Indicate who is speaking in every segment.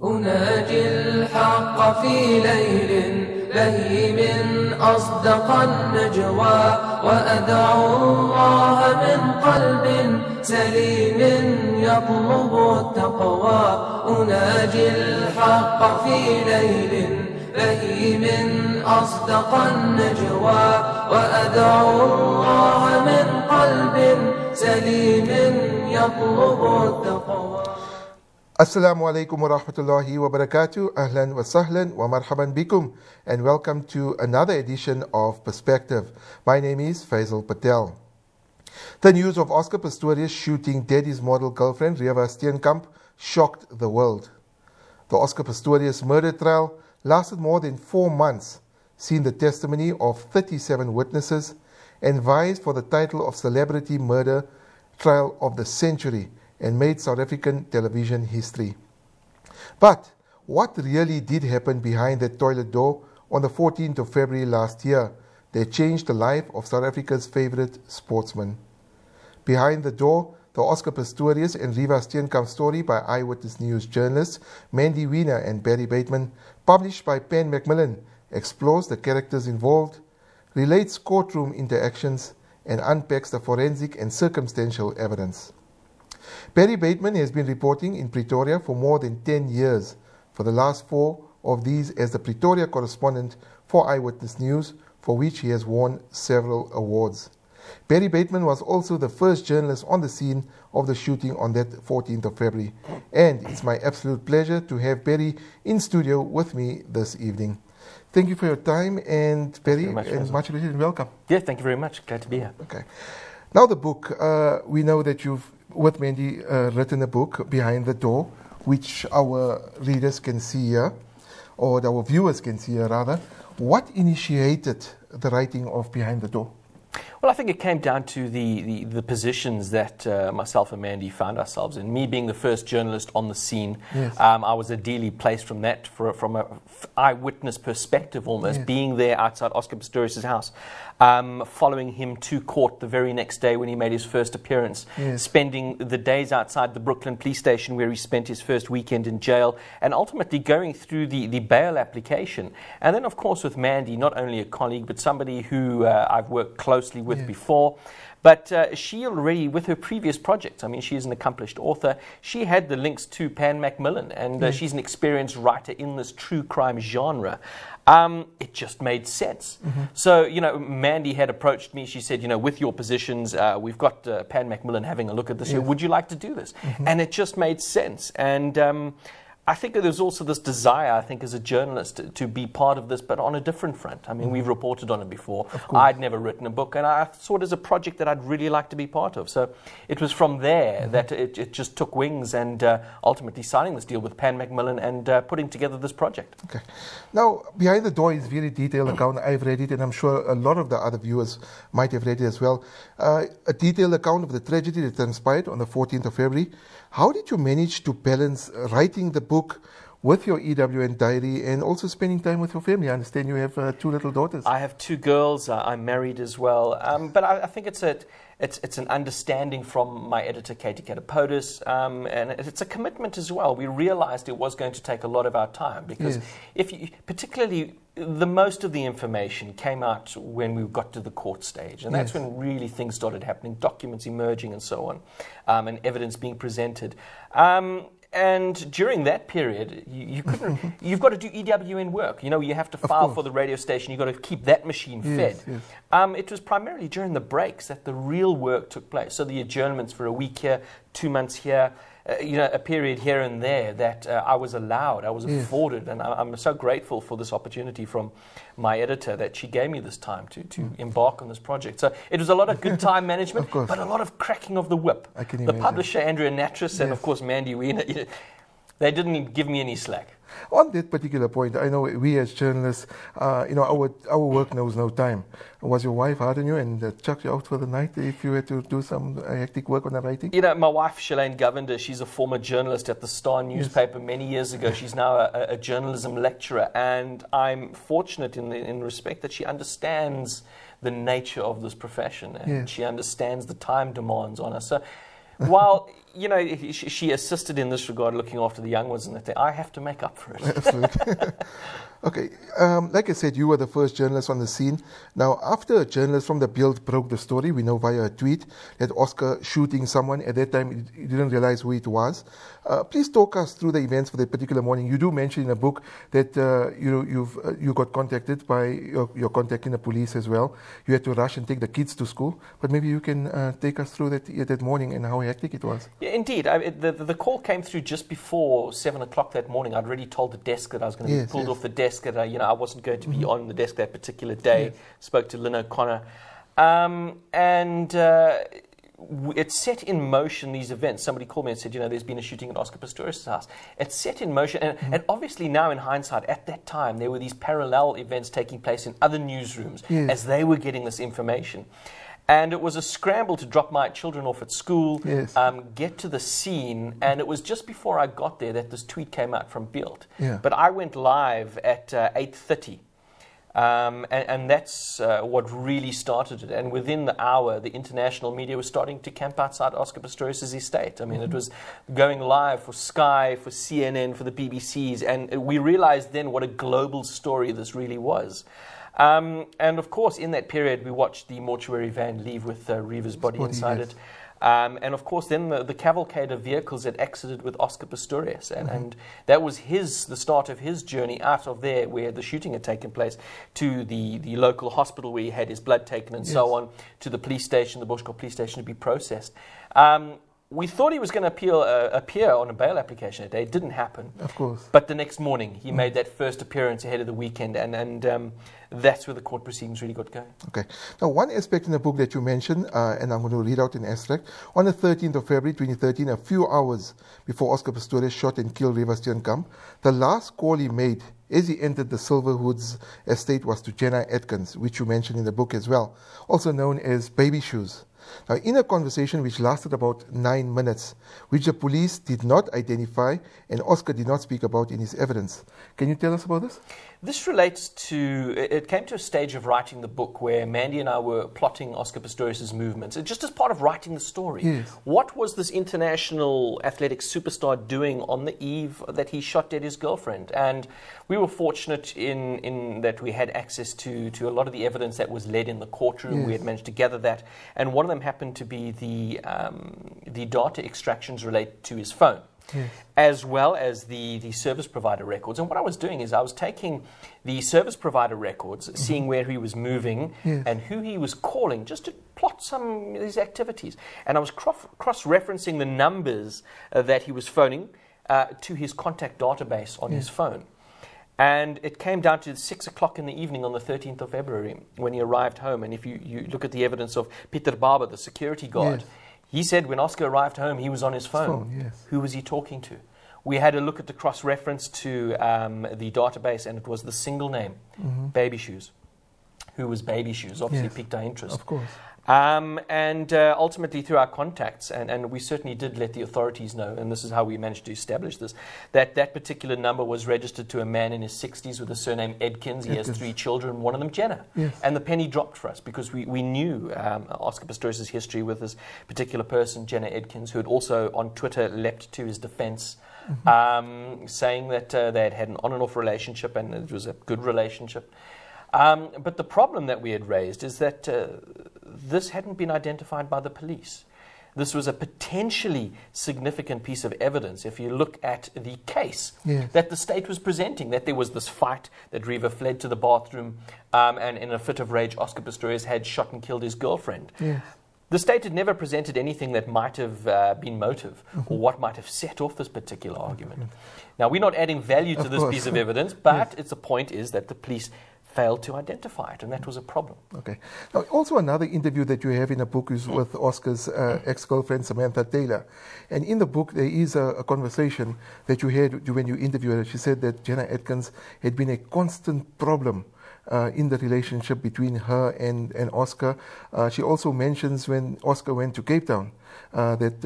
Speaker 1: أناجي الحق في ليل بهيم أصدق النجوى وأدعو الله من قلب سليم يطلب التقوى أناجي الحق في ليل بهيم أصدق النجوى وأدعو الله من قلب سليم يطلب التقوى.
Speaker 2: Assalamu alaikum wa rahmatullahi wa barakatuh. Ahlan wa sahlan wa marhaban bikum, and welcome to another edition of Perspective. My name is Faizel Patel. The news of Oscar Pistorius shooting dead his model girlfriend Rieva Steenkamp shocked the world. The Oscar Pistorius murder trial lasted more than 4 months, seen the testimony of 37 witnesses, and vies for the title of Celebrity Murder Trial of the Century, and made South African television history. But what really did happen behind that toilet door on the 14th of February last year that changed the life of South Africa's favorite sportsman? Behind the door, the Oscar Pistorius and Rieva Steenkamp story by Eyewitness News journalists Mandy Wiener and Barry Bateman, published by Pan Macmillan, explores the characters involved, relates courtroom interactions, and unpacks the forensic and circumstantial evidence. Barry Bateman has been reporting in Pretoria for more than 10 years, for the last 4 of these as the Pretoria correspondent for Eyewitness News, for which he has won several awards. Barry Bateman was also the first journalist on the scene of the shooting on that 14th of February. And it's my absolute pleasure to have Barry in studio with me this evening. Thank you for your time, and Barry, much appreciated and welcome.
Speaker 3: Yeah, thank you very much. Glad to be here.
Speaker 2: Okay. Now the book, we know that you've, with Mandy, written a book, Behind the Door, which our readers can see here, or our viewers can see here rather. What initiated the writing of Behind the Door?
Speaker 3: Well, I think it came down to the positions that myself and Mandy found ourselves in. Me being the first journalist on the scene,
Speaker 2: yes.
Speaker 3: I was ideally placed from an eyewitness perspective almost, yes. Being there outside Oscar Pistorius' house, following him to court the very next day when he made his first appearance, yes. Spending the days outside the Brooklyn police station where he spent his first weekend in jail, and ultimately going through the bail application. And then, of course, with Mandy, not only a colleague, but somebody who I've worked closely with, yes. Before. But she already, with her previous projects, I mean, she is an accomplished author, she had the links to Pan Macmillan, and she's an experienced writer in this true crime genre. It just made sense. Mm-hmm. So, you know, Mandy had approached me. She said, you know, with your positions, we've got Pan Macmillan having a look at this here. Would you like to do this? Mm-hmm. And it just made sense. And I think that there's also this desire, I think, as a journalist to be part of this, but on a different front. I mean, we've reported on it before. I'd never written a book, and I saw it as a project that I'd really like to be part of. So it was from there that it just took wings, and ultimately signing this deal with Pan Macmillan and putting together this project. Okay.
Speaker 2: Now, Behind the Door is a very detailed account. I've read it, and I'm sure a lot of the other viewers might have read it as well. A detailed account of the tragedy that transpired on the 14th of February. How did you manage to balance writing the book with your EWN diary and also spending time with your family? I understand you have 2 little daughters.
Speaker 3: I have 2 girls. I'm married as well. But I think it's an understanding from my editor, Katie Katapodis, and it's a commitment as well. We realized it was going to take a lot of our time because particularly the most of the information came out when we got to the court stage, and that's when really things started happening, documents emerging and so on, and evidence being presented. And during that period, you couldn't. You've got to do EWN work. You know, you have to file for the radio station. You've got to keep that machine fed. Yes. It was primarily during the breaks that the real work took place. So the adjournments for a week here, 2 months here, you know, a period here and there that I was allowed, I was afforded, and I'm so grateful for this opportunity from my editor that she gave me this time to embark on this project. So it was a lot of good time management, but a lot of cracking of the whip.
Speaker 2: I can
Speaker 3: the
Speaker 2: imagine.
Speaker 3: Publisher, Andrea Natras, and of course Mandy Wiener, they didn't give me any slack.
Speaker 2: On that particular point, I know we as journalists, you know, our work knows no time. Was your wife hard on you and chucked you out for the night if you had to do some hectic work on the writing?
Speaker 3: You know, my wife, Shalane Govender, she's a former journalist at the Star newspaper many years ago. She's now a journalism lecturer, and I'm fortunate in respect that she understands the nature of this profession, and she understands the time demands on us. So while you know, she assisted in this regard, looking after the young ones, and that I have to make up for it.
Speaker 2: Absolutely. Okay, like I said, you were the first journalist on the scene. Now, after a journalist from the Bild broke the story, we know via a tweet that Oscar shooting someone. At that time, you didn't realize who it was. Please talk us through the events for that particular morning. You do mention in a book that you got contacted by your contact in the police as well. You had to rush and take the kids to school. But maybe you can take us through that morning and how hectic it was.
Speaker 3: Yeah, indeed. The call came through just before 7 o'clock that morning. I'd already told the desk that I was going to be pulled off the desk, that I wasn't going to be on the desk that particular day. Spoke to Lynn O'Connor. It set in motion these events. Somebody called me and said, there's been a shooting at Oscar Pistorius' house. It set in motion, and obviously now in hindsight, at that time, there were these parallel events taking place in other newsrooms as they were getting this information. And it was a scramble to drop my children off at school, get to the scene, and it was just before I got there that this tweet came out from Bild. But I went live at 8:30, and that's what really started it. And within the hour, the international media was starting to camp outside Oscar Pistorius' estate. I mean, it was going live for Sky, for CNN, for the BBCs, and we realized then what a global story this really was. And of course, in that period, we watched the mortuary van leave with Reeva's body inside it. And of course, then the cavalcade of vehicles that exited with Oscar Pistorius. And that was the start of his journey out of there where the shooting had taken place, to the local hospital where he had his blood taken and so on, to the police station, the Bushkop police station, to be processed. We thought he was going to appear on a bail application that day. It didn't happen.
Speaker 2: Of course.
Speaker 3: But the next morning, he made that first appearance ahead of the weekend, and that's where the court proceedings really got going.
Speaker 2: Okay. Now, one aspect in the book that you mentioned, and I'm going to read out an extract, on the 13th of February 2013, a few hours before Oscar Pistorius shot and killed Reeva Steenkamp, the last call he made as he entered the Silverwoods estate was to Jenna Edkins, which you mentioned in the book as well, also known as Baby Shoes. Now, in a conversation which lasted about 9 minutes, which the police did not identify and Oscar did not speak about in his evidence. Can you tell us about this?
Speaker 3: This relates to, it came to a stage of writing the book where Mandy and I were plotting Oscar Pistorius' movements, just as part of writing the story. What was this international athletic superstar doing on the eve that he shot dead his girlfriend? And we were fortunate in that we had access to a lot of the evidence that was led in the courtroom. We had managed to gather that, and one of them happened to be the data extractions related to his phone. As well as the service provider records. And what I was doing is I was taking the service provider records, seeing where he was moving and who he was calling, just to plot some of these activities. And I was cross-referencing the numbers that he was phoning to his contact database on his phone. And it came down to 6 o'clock in the evening on the 13th of February when he arrived home. And if you look at the evidence of Peter Barber, the security guard, he said when Oscar arrived home, he was on his phone. Who was he talking to? We had a look at the cross-reference to the database, and it was the single name, Baby Shoes. Who was Baby Shoes? Obviously piqued our interest.
Speaker 2: Of course.
Speaker 3: And ultimately through our contacts, and we certainly did let the authorities know, and this is how we managed to establish this, that particular number was registered to a man in his 60s with the surname Edkins. He has 3 children, one of them Jenna. And the penny dropped for us because we knew Oscar Pistorius' history with this particular person, Jenna Edkins, who had also on Twitter leapt to his defense, saying that they had had an on and off relationship and it was a good relationship. But the problem that we had raised is that this hadn't been identified by the police. This was a potentially significant piece of evidence if you look at the case that the state was presenting, that there was this fight, that Reeva fled to the bathroom, and in a fit of rage, Oscar Pistorius had shot and killed his girlfriend. The state had never presented anything that might have been motive or what might have set off this particular argument. Now, we're not adding value to this piece of evidence, but the point is that the police failed to identify it, and that was a problem.
Speaker 2: Okay. Now, also another interview that you have in the book is with Oscar's ex-girlfriend, Samantha Taylor. And in the book, there is a conversation that you had when you interviewed her. She said that Jenna Edkins had been a constant problem in the relationship between her and Oscar. She also mentions when Oscar went to Cape Town that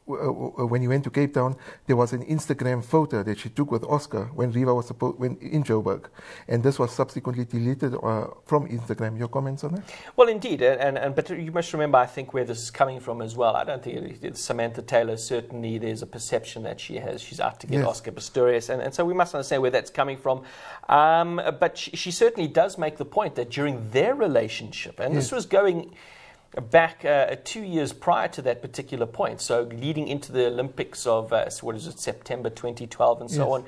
Speaker 2: when he went to Cape Town, there was an Instagram photo that she took with Oscar when Riva was in Joburg, and this was subsequently deleted from Instagram. Your comments on that?
Speaker 3: Well, indeed, but you must remember, I think, where this is coming from as well. I don't think it's Samantha Taylor. Certainly, there's a perception that she's out to get Oscar Pistorius, and so we must understand where that's coming from. But she certainly does make the point that during their relationship, and this was going back 2 years prior to that particular point, so leading into the Olympics of September 2012 and so on.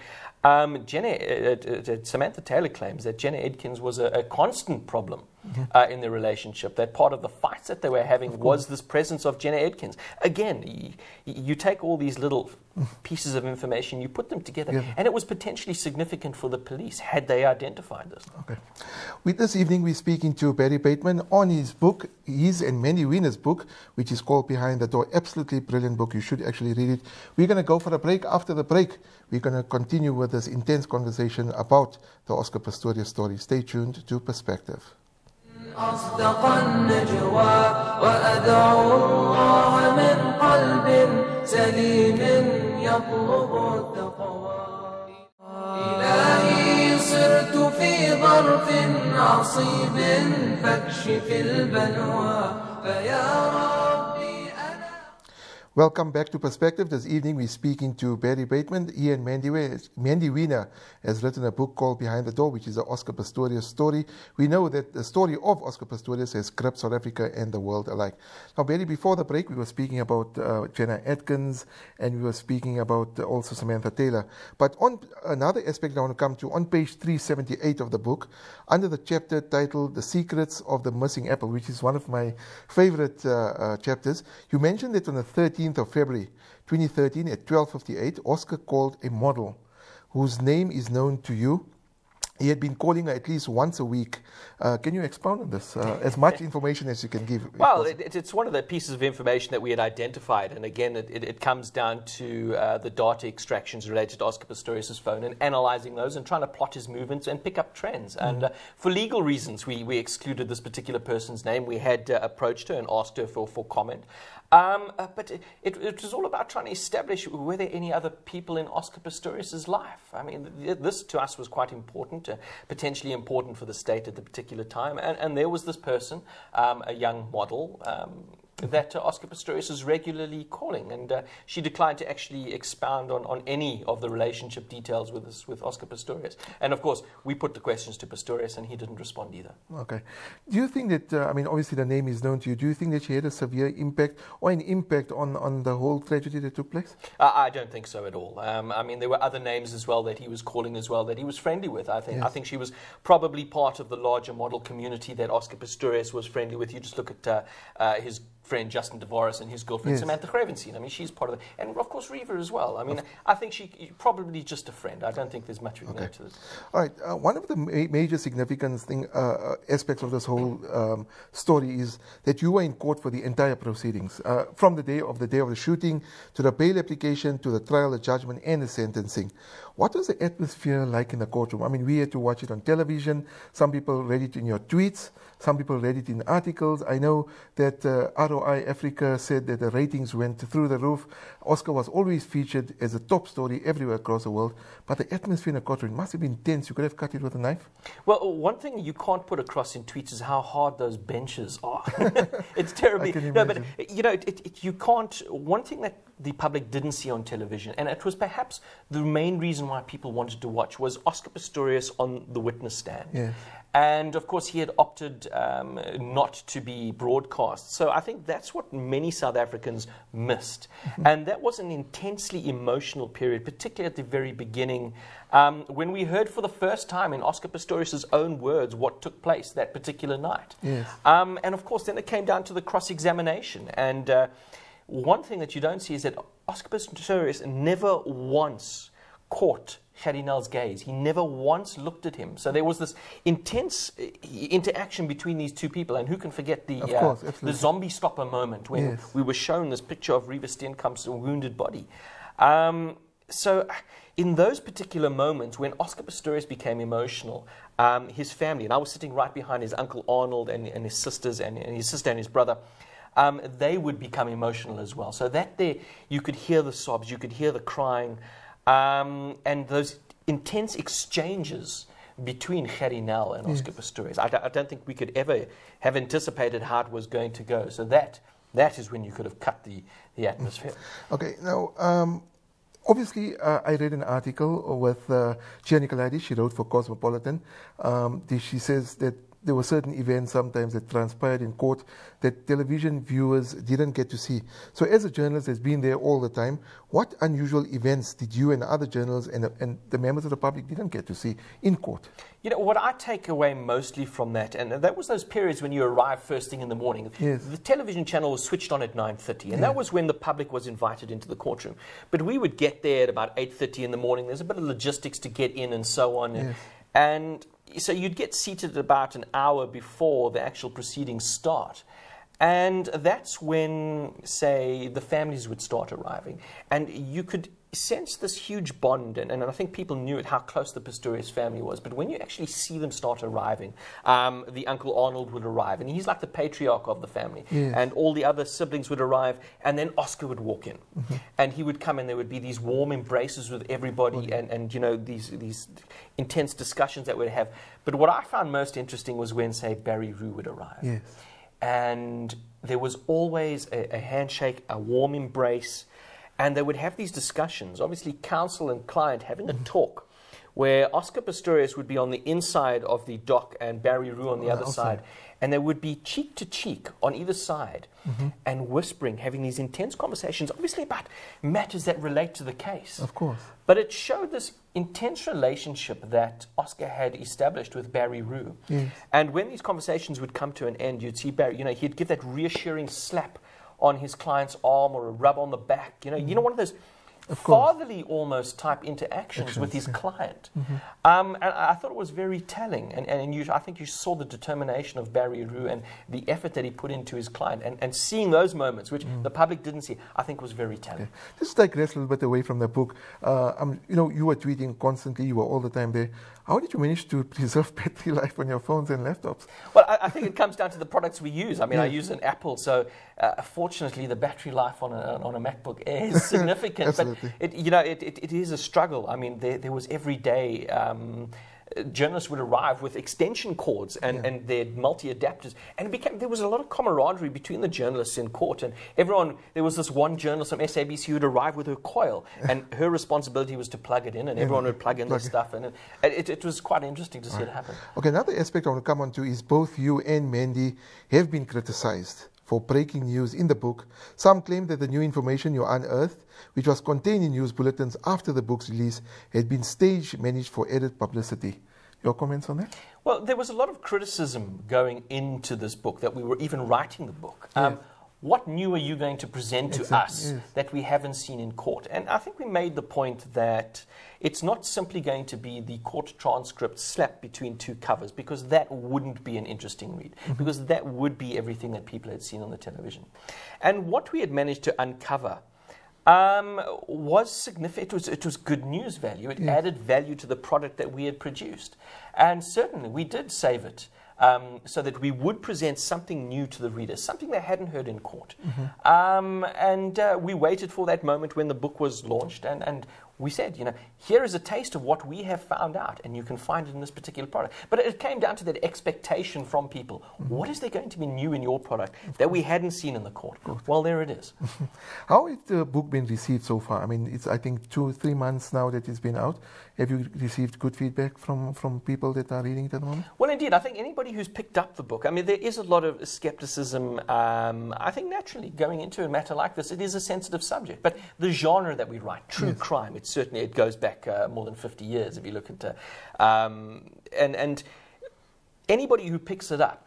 Speaker 3: Samantha Taylor claims that Jenna Edkins was a constant problem in their relationship, that part of the fights that they were having was this presence of Jenna Edkins. Again, you take all these little pieces of information, you put them together, and it was potentially significant for the police had they identified this.
Speaker 2: Okay. This evening we're speaking to Barry Bateman on his book, his and many winners' book, which is called Behind the Door. Absolutely brilliant book. You should actually read it. We're going to go for a break. After the break, we're going to continue with this intense conversation about the Oscar Pistorius story. Stay tuned to Perspective.
Speaker 1: أصدق النجوى وأدعو الله من قلب سليم يطلب التقوى إلهي صرت في ظرف عصيب فاكشف البلوى فيا ربي أنا.
Speaker 2: Welcome back to Perspective. This evening we're speaking to Barry Bateman. Ian Mandy Wiener has written a book called Behind the Door, which is the Oscar Pistorius story. We know that the story of Oscar Pistorius has gripped South Africa and the world alike. Now, Barry, before the break, we were speaking about Jenna Edkins, and we were speaking about also Samantha Taylor. But on another aspect I want to come to, on page 378 of the book, under the chapter titled The Secrets of the Missing Apple, which is one of my favorite chapters, you mentioned that on the 13th of February 2013 at 12:58, Oscar called a model whose name is known to you. He had been calling her at least once a week. Can you expound on this? As much information as you can give.
Speaker 3: Well, it's one of the pieces of information that we had identified. And again, it comes down to the data extractions related to Oscar Pistorius' phone and analyzing those and trying to plot his movements and pick up trends. And for legal reasons, we excluded this particular person's name. We had approached her and asked her for comment. But it was all about trying to establish were there any other people in Oscar Pistorius' life. I mean, this to us was quite important, potentially important for the state at the particular time. And there was this person, a young model, that Oscar Pistorius is regularly calling, and she declined to actually expound on any of the relationship details with Oscar Pistorius. And of course, we put the questions to Pistorius, and he didn't respond either.
Speaker 2: Okay. Do you think that, I mean, obviously the name is known to you, do you think that she had a severe impact or an impact on the whole tragedy that took place?
Speaker 3: I don't think so at all. I mean, there were other names as well that he was calling as well that he was friendly with. I think she was probably part of the larger model community that Oscar Pistorius was friendly with. You just look at his friend Justin Devoris and his girlfriend Samantha Cravenstein. I mean, she's part of it. And of course, Riva as well. I mean, I think she probably just a friend. I don't think there's much we can add to this. All
Speaker 2: right. One of the major significance aspects of this whole story is that you were in court for the entire proceedings, from the day of the shooting to the bail application to the trial, the judgment, and the sentencing. What was the atmosphere like in the courtroom? I mean, we had to watch it on television. Some people read it in your tweets. Some people read it in articles. I know that ROI Africa said that the ratings went through the roof. Oscar was always featured as a top story everywhere across the world. But the atmosphere in the courtroom must have been tense. You could have cut it with a knife.
Speaker 3: Well, one thing you can't put across in tweets is how hard those benches are. It's terribly. No, but you know, you can't. One thing that the public didn't see on television, and it was perhaps the main reason why people wanted to watch, was Oscar Pistorius on the witness stand.
Speaker 2: Yeah.
Speaker 3: And of course, he had opted not to be broadcast. So I think that's what many South Africans missed. And that was an intensely emotional period, particularly at the very beginning, when we heard for the first time in Oscar Pistorius' own words what took place that particular night.
Speaker 2: Yes.
Speaker 3: And of course, then it came down to the cross-examination. And one thing that you don't see is that Oscar Pistorius never once caught Charinel's gaze. He never once looked at him. So there was this intense interaction between these two people. And who can forget the zombie stopper moment when we were shown this picture of Riva Steenkamp's wounded body. So in those particular moments, when Oscar Pistorius became emotional, his family, and I was sitting right behind his uncle Arnold and his sisters and his sister and his brother, they would become emotional as well. So that there, you could hear the sobs, you could hear the crying, and those intense exchanges between Gerinel and Oscar Pistorius. I don't think we could ever have anticipated how it was going to go. So that is when you could have cut the atmosphere.
Speaker 2: Okay, now, obviously, I read an article with Chia Nicolaides. She wrote for Cosmopolitan. She says that there were certain events sometimes that transpired in court that television viewers didn't get to see. So as a journalist that's been there all the time, what unusual events did you and other journalists and the members of the public didn't get to see in court?
Speaker 3: You know, what I take away mostly from that, and that was those periods when you arrived first thing in the morning.
Speaker 2: Yes.
Speaker 3: The television channel was switched on at 9:30, and that was when the public was invited into the courtroom. But we would get there at about 8:30 in the morning. There's a bit of logistics to get in and so on.
Speaker 2: Yes.
Speaker 3: And so you'd get seated about an hour before the actual proceedings start. And that's when, say, the families would start arriving. And you could sense this huge bond, and I think people knew it, how close the Pistorius family was. But when you actually see them start arriving, the Uncle Arnold would arrive, and he's like the patriarch of the family.
Speaker 2: Yes.
Speaker 3: And all the other siblings would arrive, and then Oscar would walk in. And he would come, and there would be these warm embraces with everybody, and you know, these intense discussions that we'd have. But what I found most interesting was when, say, Barry Rue would arrive.
Speaker 2: Yes.
Speaker 3: And there was always a handshake, a warm embrace, and they would have these discussions, obviously counsel and client having a talk, where Oscar Pistorius would be on the inside of the dock and Barry Rue on the other side, and they would be cheek to cheek on either side and whispering, having these intense conversations, obviously about matters that relate to the case.
Speaker 2: Of course.
Speaker 3: But it showed this intense relationship that Oscar had established with Barry Rue.
Speaker 2: Yes.
Speaker 3: And when these conversations would come to an end, you'd see Barry, you know, he'd give that reassuring slap on his client's arm or a rub on the back. You know, one of those fatherly almost type interactions with his client. And I thought it was very telling. And I think you saw the determination of Barry Rue and the effort that he put into his client. And seeing those moments, which the public didn't see, I think was very telling.
Speaker 2: Okay. Just digress a little bit away from the book. You know, you were tweeting constantly. You were all the time there. How did you manage to preserve battery life on your phones and laptops?
Speaker 3: Well, I think it comes down to the products we use. I mean, I use an Apple, so fortunately the battery life on a MacBook Air is significant. But it is a struggle. I mean, there was every day journalists would arrive with extension cords and their multi-adapters, and there was a lot of camaraderie between the journalists in court, and everyone. There was this one journalist from SABC who would arrive with her coil, and her responsibility was to plug it in, and everyone would plug in their stuff, and it was quite interesting to see it happen.
Speaker 2: Okay, another aspect I want to come on to is both you and Mandy have been criticized for breaking news in the book. Some claim that the new information you unearthed, which was contained in news bulletins after the book's release, had been stage managed for added publicity. Your comments on that?
Speaker 3: Well, there was a lot of criticism going into this book, that we were even writing the book. What new are you going to present to us that we haven't seen in court? And I think we made the point that it's not simply going to be the court transcript slapped between two covers, because that wouldn't be an interesting read, because that would be everything that people had seen on the television. And what we had managed to uncover was significant. It was good news value. It added value to the product that we had produced. And certainly we did save it so that we would present something new to the reader, something they hadn't heard in court. And we waited for that moment when the book was launched, and we said, you know, here is a taste of what we have found out, and you can find it in this particular product. But it came down to that expectation from people. What is there going to be new in your product that we hadn't seen in the court? Well, there it is.
Speaker 2: How has the book been received so far? I mean, it's, I think, 2-3 months now that it's been out. Have you received good feedback from people that are reading it at the moment?
Speaker 3: Well, indeed. I think anybody who's picked up the book, I mean, there is a lot of skepticism. I think naturally, going into a matter like this, it is a sensitive subject. But the genre that we write, true crime, certainly it goes back more than 50 years if you look at and anybody who picks it up,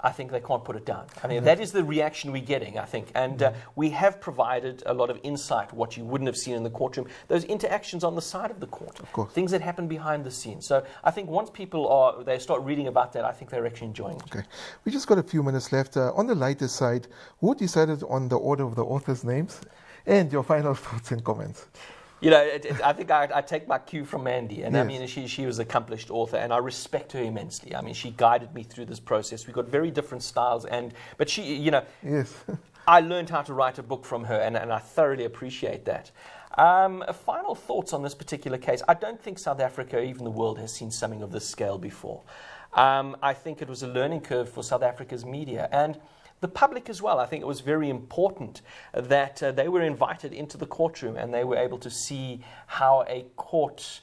Speaker 3: I think they can't put it down. I mean, that is the reaction we're getting, I think. And we have provided a lot of insight, what you wouldn't have seen in the courtroom, those interactions on the side of the court, things that happen behind the scenes. So I think once people they start reading about that, I think they're actually enjoying it.
Speaker 2: Okay. We just got a few minutes left. On the lighter side, who decided on the order of the authors' names? And your final thoughts and comments.
Speaker 3: You know, I think I take my cue from Mandy, and
Speaker 2: Yes.
Speaker 3: I mean, she was an accomplished author, and I respect her immensely. I mean, she guided me through this process. We got very different styles, but she, you know,
Speaker 2: Yes.
Speaker 3: I learned how to write a book from her, and I thoroughly appreciate that. Final thoughts on this particular case. I don't think South Africa, or even the world, has seen something of this scale before. I think it was a learning curve for South Africa's media, and the public as well. I think it was very important that they were invited into the courtroom and they were able to see how a court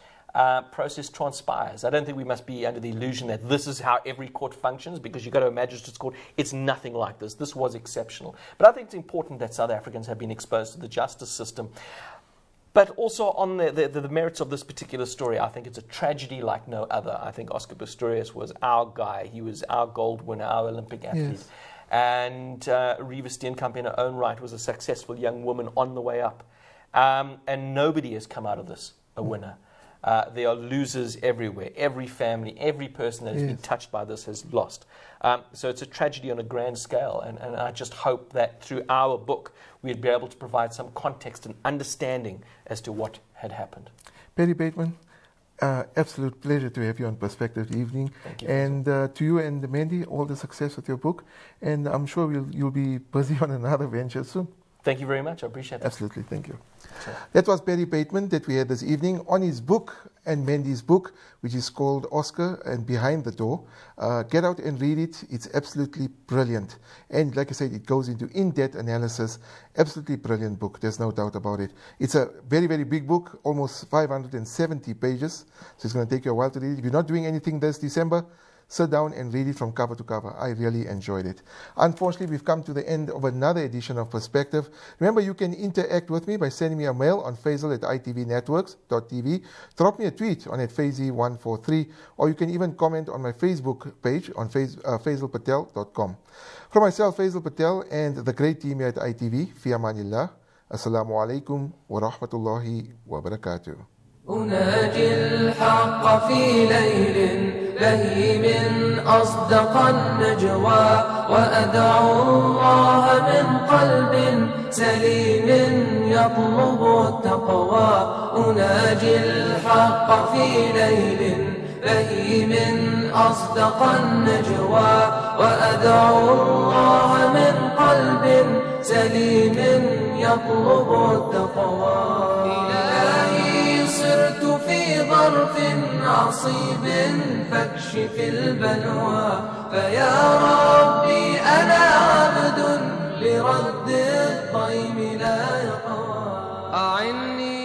Speaker 3: process transpires. I don't think we must be under the illusion that this is how every court functions, because you go to a magistrate's court, it's nothing like this. This was exceptional. But I think it's important that South Africans have been exposed to the justice system. But also on the merits of this particular story, I think it's a tragedy like no other. I think Oscar Pistorius was our guy. He was our gold winner, our Olympic athlete.
Speaker 2: Yes.
Speaker 3: And Reeva Steenkamp in her own right was a successful young woman on the way up. And nobody has come out of this a winner. There are losers everywhere. Every family, every person that has been touched by this has lost. So it's a tragedy on a grand scale. And I just hope that through our book, we'd be able to provide some context and understanding as to what had happened.
Speaker 2: Perry Bateman, absolute pleasure to have you on Perspective Evening.
Speaker 3: Thank you.
Speaker 2: And to you and Mandy, all the success with your book. And I'm sure you'll be busy on another venture soon.
Speaker 3: Thank you very much. I appreciate it.
Speaker 2: Absolutely, thank you.
Speaker 3: Sure.
Speaker 2: That was Perry Bateman that we had this evening on his book and Mandy's book, which is called Oscar and Behind the Door. Get out and read it. It's absolutely brilliant. And like I said, it goes into in-depth analysis. Absolutely brilliant book. There's no doubt about it. It's a very, very big book, almost 570 pages. So it's going to take you a while to read it. If you're not doing anything this December, sit down and read it from cover to cover. I really enjoyed it. Unfortunately, we've come to the end of another edition of Perspective. Remember, you can interact with me by sending me a mail on Faizel@itvnetworks.tv. Drop me a tweet on @Faizi143, or you can even comment on my Facebook page on faizelpatel.com. From myself, Faizel Patel, and the great team here at ITV, fi amanillah. Assalamu alaikum wa rahmatullahi wa barakatuh.
Speaker 1: أناجي الحق في ليل بهيم أصدق النجوى وأدعو الله من قلب سليم يطلب التقوى أناجي الحق في ليل بهيم أصدق النجوى وأدعو الله من قلب سليم يطلب التقوى صرت في ظرف عصيب فاكشف البلوى فيا ربي أنا عبد لرد الضيم لا يقوى أعني